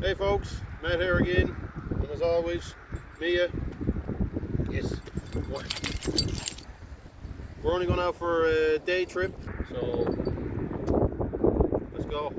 Hey folks, Matt here again, and as always, Mia. Yes. We're only going out for a day trip, so let's go.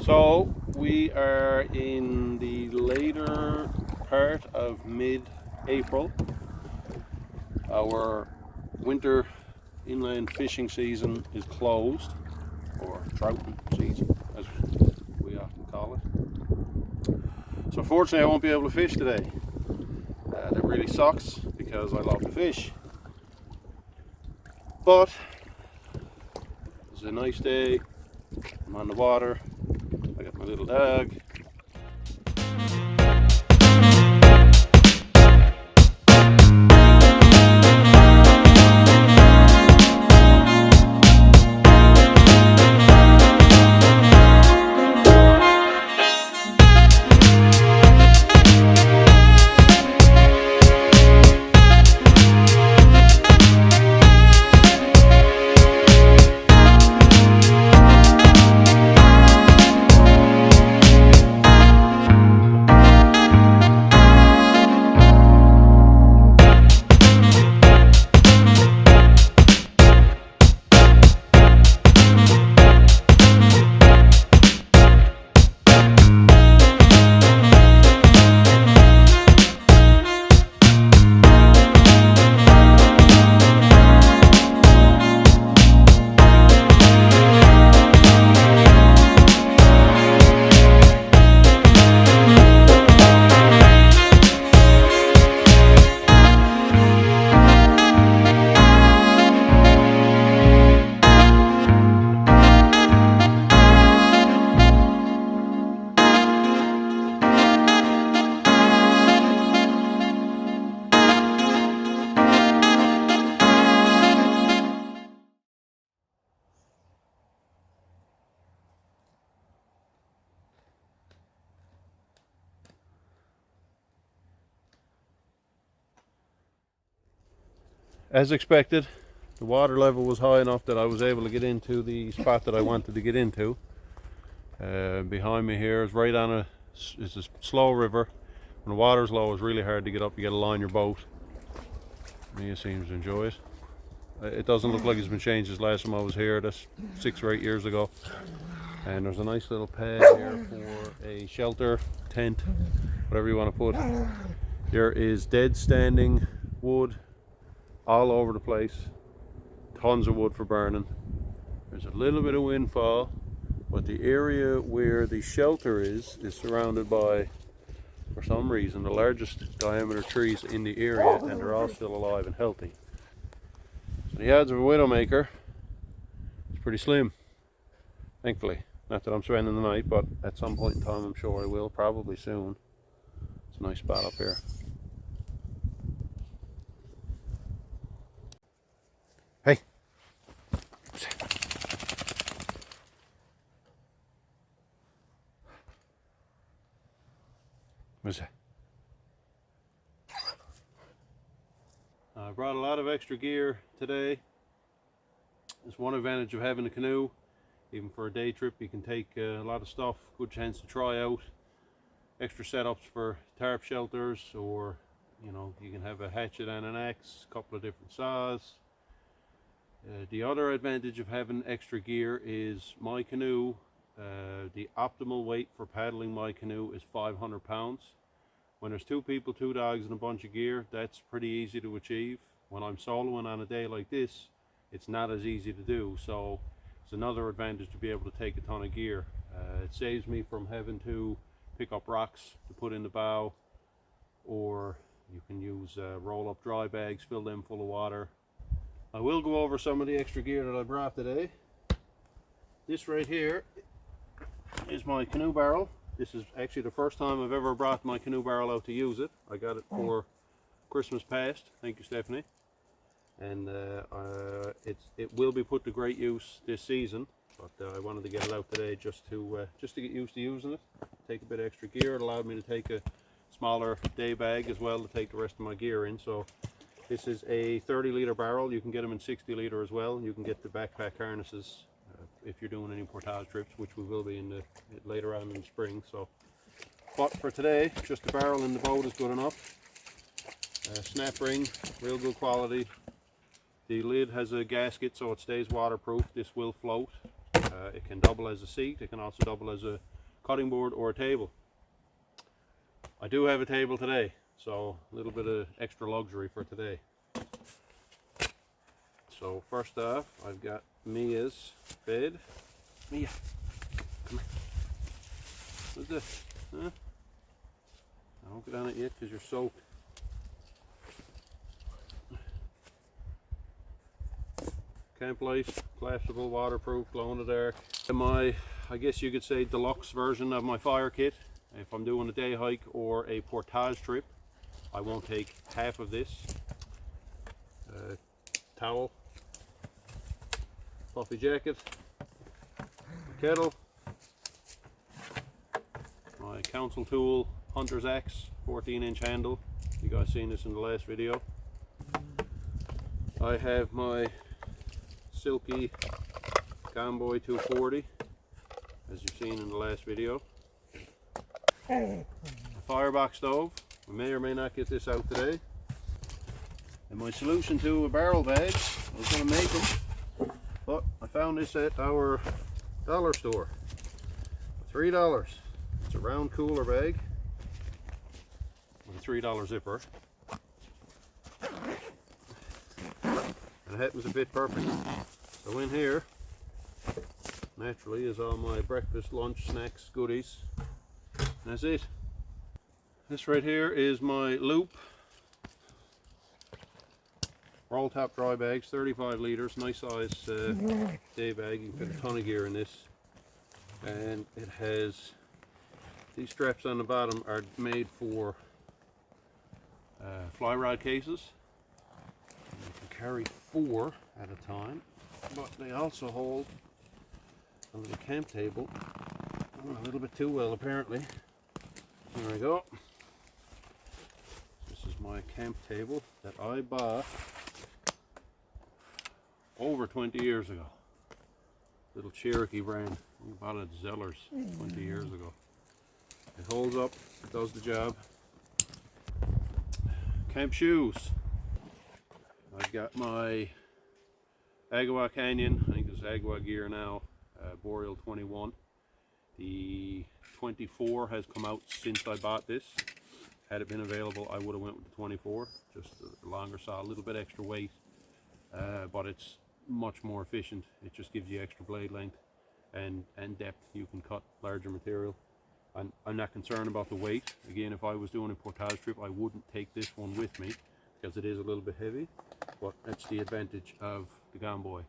So we are in the later part of mid-April. Our winter inland fishing season is closed, or trouting season as we often call it. So unfortunately I won't be able to fish today. That really sucks because I love to fish. But it's a nice day, I'm on the water, I got my little dog. As expected, the water level was high enough that I was able to get into the spot that I wanted to get into. Behind me here is right on a slow river. When the water's low, it's really hard to get up. You got to line your boat. Mia seems to enjoy it. It doesn't look like it's been changed since last time I was here. That's 6 or 8 years ago. And there's a nice little pad here for a shelter, tent, whatever you want to put. There is dead standing wood all over the place, tons of wood for burning. There's a little bit of windfall, but the area where the shelter is surrounded by, for some reason, the largest diameter trees in the area, and they're all still alive and healthy. So the odds of a widowmaker is pretty slim, thankfully. Not that I'm spending the night, but at some point in time I'm sure I will, probably soon. It's a nice spot up here. Hey. What's that? I brought a lot of extra gear today. It's one advantage of having a canoe. Even for a day trip, you can take a lot of stuff. Good chance to try out extra setups for tarp shelters, or you can have a hatchet and an axe, a couple of different saws. The other advantage of having extra gear is my canoe. The optimal weight for paddling my canoe is 500 pounds. When there's 2 people, 2 dogs, and a bunch of gear, that's pretty easy to achieve. When I'm soloing on a day like this, it's not as easy to do. So it's another advantage to be able to take a ton of gear. It saves me from having to pick up rocks to put in the bow, or you can use roll up dry bags, fill them full of water. I will go over some of the extra gear that I brought today. This right here is my canoe barrel. This is actually the first time I've ever brought my canoe barrel out to use it. I got it for Christmas past. Thank you, Stephanie. And it will be put to great use this season. But I wanted to get it out today just to get used to using it. Take a bit of extra gear. It allowed me to take a smaller day bag as well to take the rest of my gear in. So this is a 30-litre barrel. You can get them in 60-litre as well. You can get the backpack harnesses if you're doing any portage trips, which we will be in later on in the spring. So, but for today, just the barrel in the boat is good enough. Snap ring, real good quality. The lid has a gasket so it stays waterproof. This will float. It can double as a seat. It can also double as a cutting board or a table. I do have a table today, so a little bit of extra luxury for today. So first off, I've got Mia's bed. Mia, come here. What's this? Huh? Don't get on it yet because you're soaked. Camp light, collapsible, waterproof, glow in the dark. My, I guess you could say, deluxe version of my fire kit. If I'm doing a day hike or a portage trip, I won't take half of this. Towel, puffy jacket, kettle, my council tool, hunter's axe, 14-inch handle. You guys seen this in the last video. I have my silky Convoy 240, as you've seen in the last video. A firebox stove. We may or may not get this out today. And my solution to a barrel bag, I was going to make them, but I found this at our dollar store for $3. It's a round cooler bag with a $3 zipper. And it happens to fit perfect. So in here, naturally, is all my breakfast, lunch, snacks, goodies. And that's it. This right here is my loop. Roll top dry bags, 35 litres, nice size day bag. You can fit a ton of gear in this. And it has, these straps on the bottom are made for fly rod cases. And you can carry 4 at a time, but they also hold a little camp table. Oh, a little bit too well apparently. There we go. This is my camp table that I bought over 20 years ago. Little Cherokee brand. We bought it at Zeller's 20 years ago. It holds up, it does the job. Camp shoes. I've got my Agua Canyon, I think this is Agua gear now, Boreal 21. The 24 has come out since I bought this. Had it been available, I would have went with the 24, just a longer saw, a little bit extra weight, but it's much more efficient. It just gives you extra blade length and depth. You can cut larger material. I'm not concerned about the weight. Again, if I was doing a portage trip, I wouldn't take this one with me because it is a little bit heavy, but that's the advantage of the Convoy.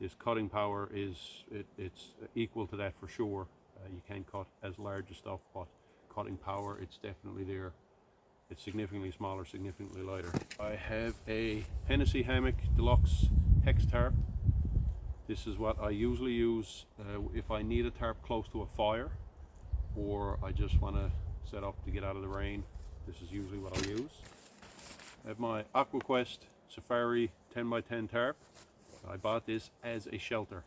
This cutting power is it's equal to that for sure. You can't cut as large as stuff, but cutting power, it's definitely there. It's significantly smaller, significantly lighter. I have a Hennessy Hammock Deluxe Hex tarp. This is what I usually use if I need a tarp close to a fire, or I just want to set up to get out of the rain. This is usually what I'll use. I have my AquaQuest Safari 10x10 tarp. I bought this as a shelter.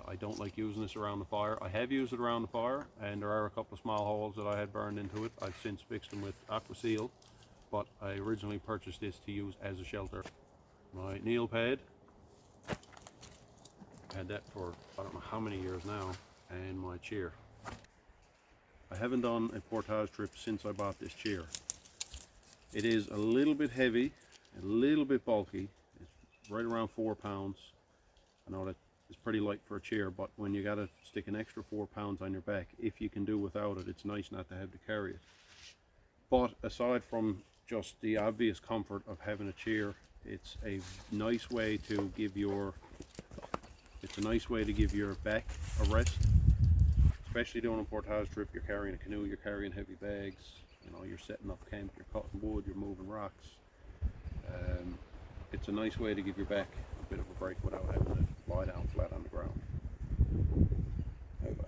I don't like using this around the fire. I have used it around the fire, and there are a couple of small holes that I had burned into it. I've since fixed them with AquaSeal, but I originally purchased this to use as a shelter. My kneel pad, had that for I don't know how many years now, and my chair. I haven't done a portage trip since I bought this chair. It is a little bit heavy, a little bit bulky. It's right around 4 pounds. I know that it's pretty light for a chair, but when you gotta stick an extra 4 pounds on your back, if you can do without it, it's nice not to have to carry it. But aside from just the obvious comfort of having a chair, it's a nice way to give your back a rest. Especially doing a portage trip, you're carrying a canoe, you're carrying heavy bags, you know, you're setting up camp, you're cutting wood, you're moving rocks. It's a nice way to give your back a bit of a break without having to lie down flat on the ground. Hey, bud.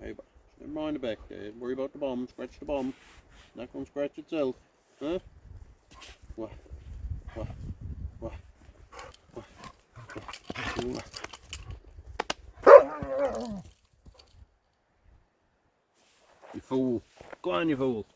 Hey, bud. Never mind the back, Dad. Worry about the bum. Scratch the bum. Not gonna scratch itself. Huh? What? What? What? What? What? You fool. Go on, you fool.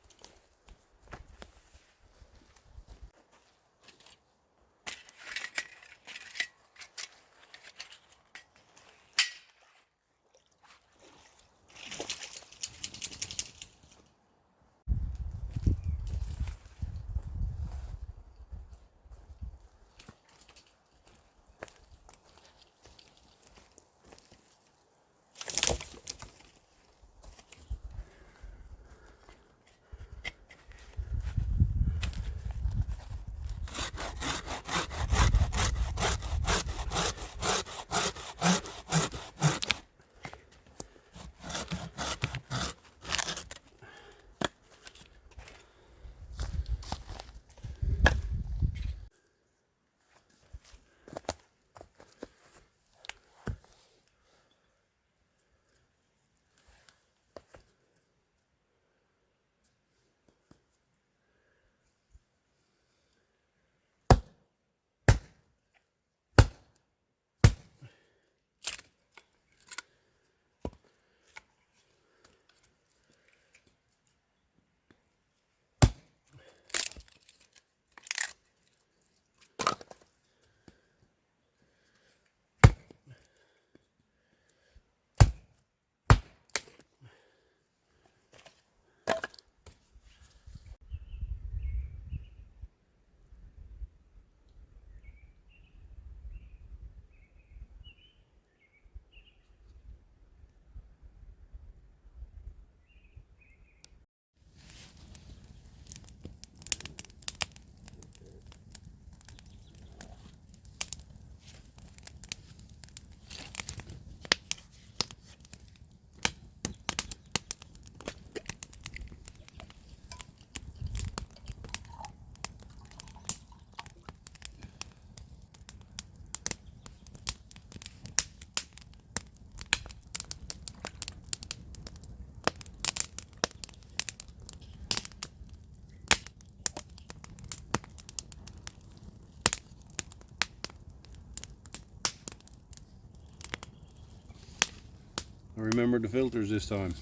I remembered the filters this time.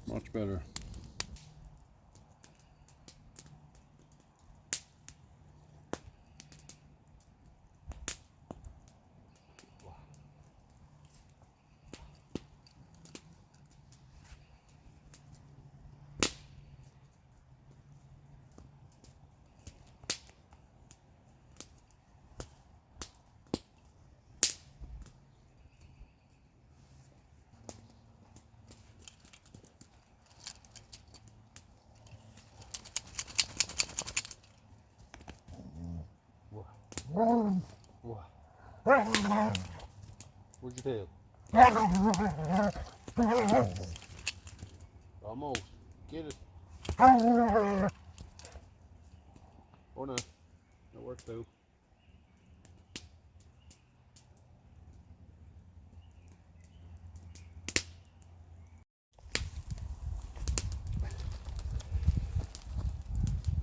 Much better. Where'd you tail? Almost. Get it. Or not. That works too.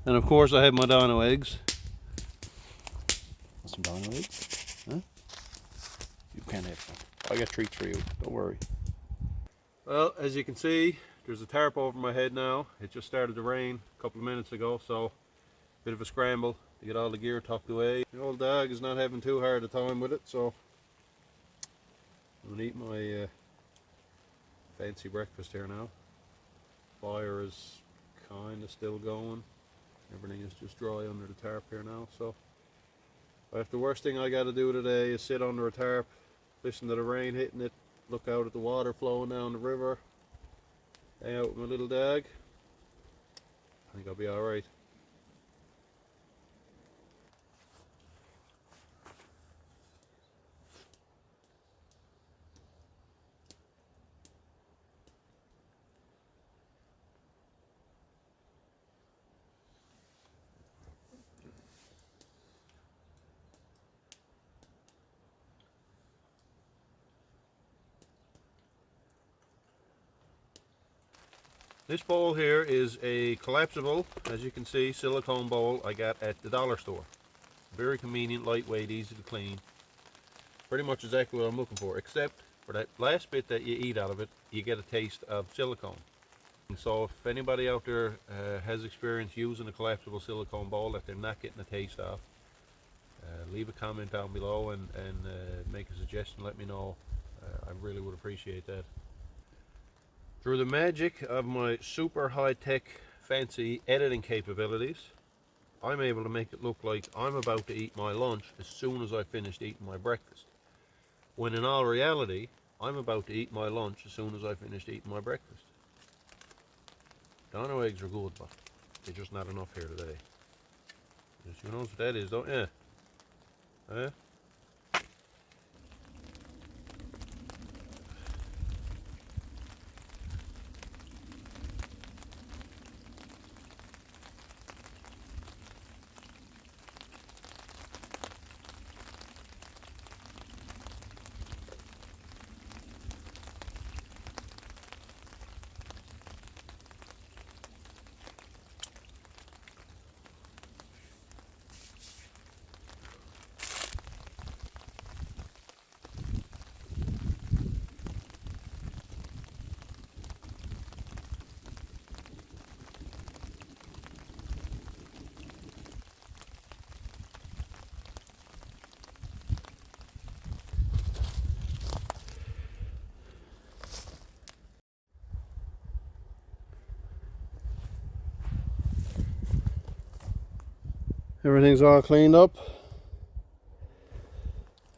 And of course I have my dino eggs. Some dino eggs? Huh? You can't have some. I got treats for you. Don't worry. Well, as you can see, there's a tarp over my head now. It just started to rain a couple of minutes ago, so bit of a scramble to get all the gear tucked away. The old dog is not having too hard a time with it, so I'm gonna eat my fancy breakfast here now. Fire is kind of still going. Everything is just dry under the tarp here now. So if the worst thing I got to do today is sit under a tarp, listen to the rain hitting it, look out at the water flowing down the river, hang out with my little dog, I think I'll be alright. This bowl here is a collapsible, as you can see, silicone bowl I got at the dollar store. Very convenient, lightweight, easy to clean. Pretty much exactly what I'm looking for, except for that last bit that you eat out of it, you get a taste of silicone. And so if anybody out there has experience using a collapsible silicone bowl that they're not getting a taste of, leave a comment down below and make a suggestion, let me know. I really would appreciate that. Through the magic of my super high-tech fancy editing capabilities, I'm able to make it look like I'm about to eat my lunch as soon as I finished eating my breakfast. When in all reality, I'm about to eat my lunch as soon as I finished eating my breakfast. Dino eggs are good, but they're just not enough here today. You know what that is, don't you? Eh? Everything's all cleaned up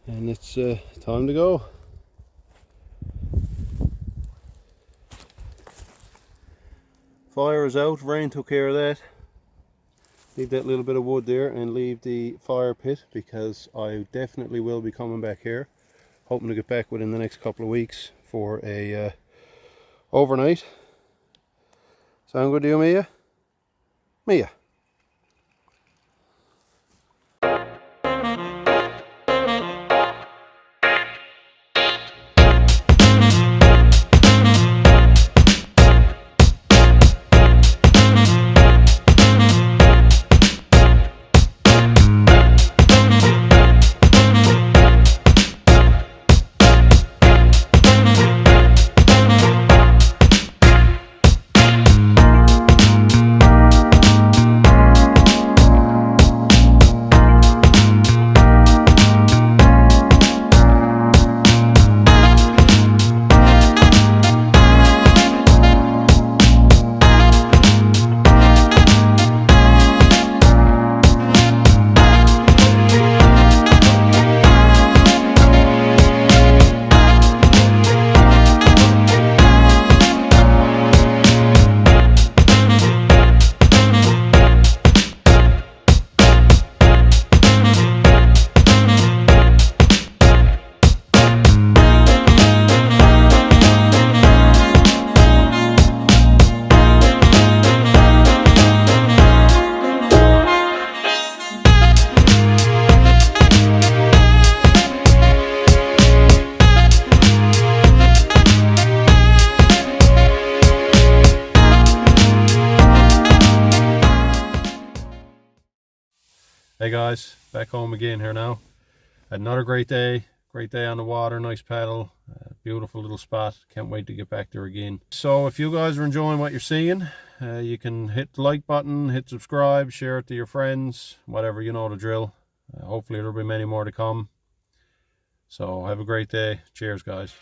and it's time to go. Fire is out, rain took care of that. Leave that little bit of wood there and leave the fire pit because I definitely will be coming back here. Hoping to get back within the next couple of weeks for a overnight. Sound good to you, Mia? Mia? Hey guys, back home again here now. Had another great day on the water, nice paddle, beautiful little spot. Can't wait to get back there again. So if you guys are enjoying what you're seeing, you can hit the like button, hit subscribe, share it to your friends, whatever, you know the drill. Hopefully there'll be many more to come. So have a great day. Cheers, guys.